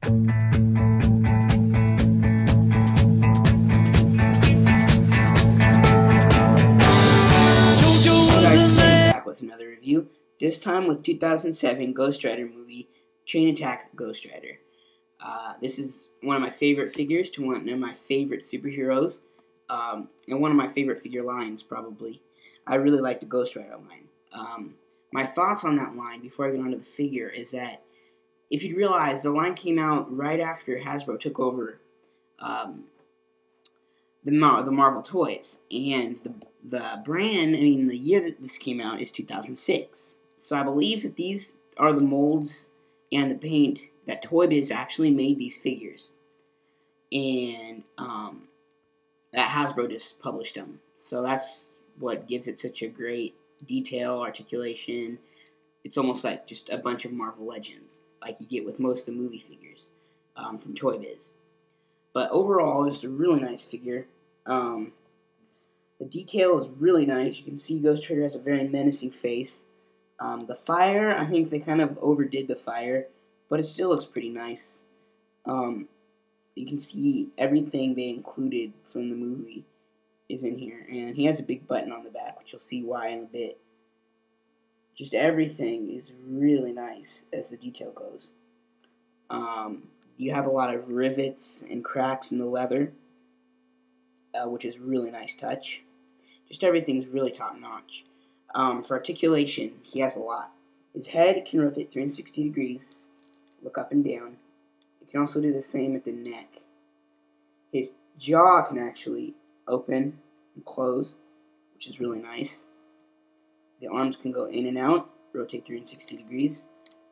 Back with another review, this time with 2007 Ghost Rider movie, Chain Attack Ghost Rider. This is one of my favorite figures to one of my favorite superheroes, and one of my favorite figure lines, probably. I really like the Ghost Rider line. My thoughts on that line, before I get onto the figure, is that if you'd realize, the line came out right after Hasbro took over the Marvel toys, and the brand, the year that this came out is 2006. So I believe that these are the molds and the paint that Toy Biz actually made these figures, and that Hasbro just published them. So that's what gives it such a great detail, articulation. It's almost like just a bunch of Marvel Legends, like you get with most of the movie figures from Toy Biz. But overall, just a really nice figure. The detail is really nice. You can see Ghost Rider has a very menacing face. The fire, I think they kind of overdid the fire, but it still looks pretty nice. You can see everything they included from the movie is in here. And he has a big button on the back, which you'll see why in a bit. Just everything is really nice as the detail goes. You have a lot of rivets and cracks in the leather, which is a really nice touch. Just everything's really top notch. For articulation, he has a lot. His head can rotate 360 degrees, look up and down. It can also do the same at the neck. His jaw can actually open and close, which is really nice. The arms can go in and out, rotate 360 degrees,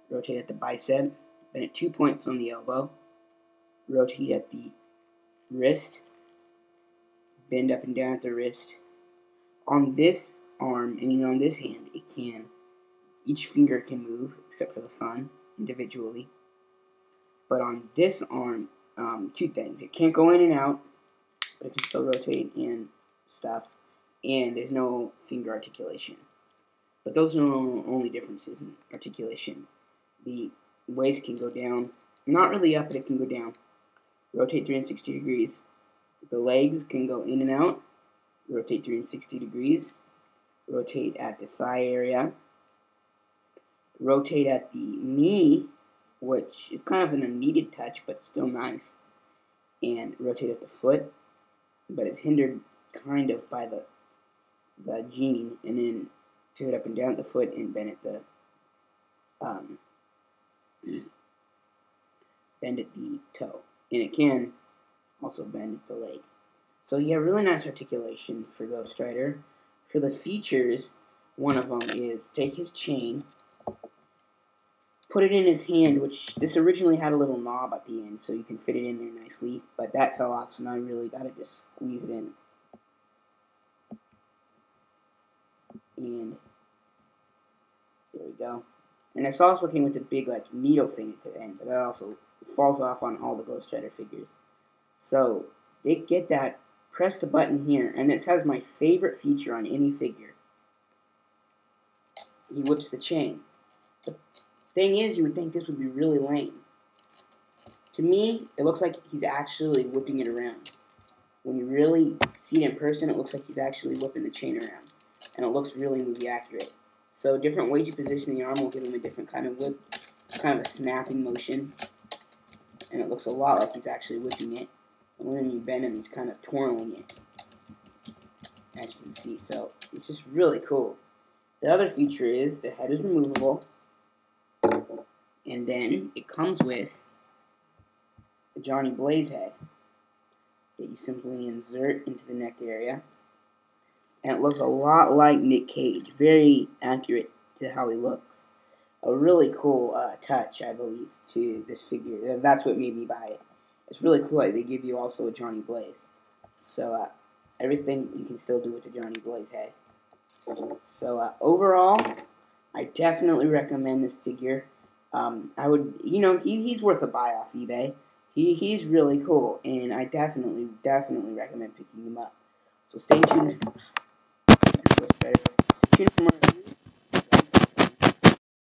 rotate at the bicep, bend at 2 points on the elbow, rotate at the wrist, bend up and down at the wrist. On this arm, on this hand, each finger can move, except for the thumb, individually. But on this arm, two things. It can't go in and out, but it can still rotate and stuff, and there's no finger articulation. But those are the only differences in articulation. The waist can go down, not really up, but it can go down. Rotate 360 degrees. The legs can go in and out, rotate 360 degrees, rotate at the thigh area, rotate at the knee, which is kind of an unneeded touch, but still nice, and rotate at the foot, but it's hindered kind of by the gene, and then pivot up and down at the foot and bend at the toe, and it can also bend at the leg. So yeah, really nice articulation for Ghost Rider. For the features, one of them is take his chain, put it in his hand, which this originally had a little knob at the end, so you can fit it in there nicely, but that fell off, so now you really got to just squeeze it in. And there we go. And this also came with a big needle thing at the end, but that also falls off on all the Ghost Rider figures. So they get that. Press the button here, and it has my favorite feature on any figure. He whips the chain. The thing is, you would think this would be really lame. To me, it looks like he's actually whipping it around. When you really see it in person, it looks like he's actually whipping the chain around. And it looks really movie accurate. So different ways you position the arm will give him a different kind of whip. It's kind of a snapping motion. And it looks a lot like he's actually whipping it. And when you bend him, he's kind of twirling it, as you can see. So it's just really cool. The other feature is the head is removable, and then it comes with a Johnny Blaze head that you simply insert into the neck area, and it looks a lot like Nick Cage. Very accurate to how he looks. A really cool touch, I believe, to this figure. That's what made me buy it. It's really cool that they give you also a Johnny Blaze. So, everything you can still do with the Johnny Blaze head. So, overall, I definitely recommend this figure. I would, he's worth a buy off eBay. He's really cool, and I definitely recommend picking him up. So, stay tuned for more reviews.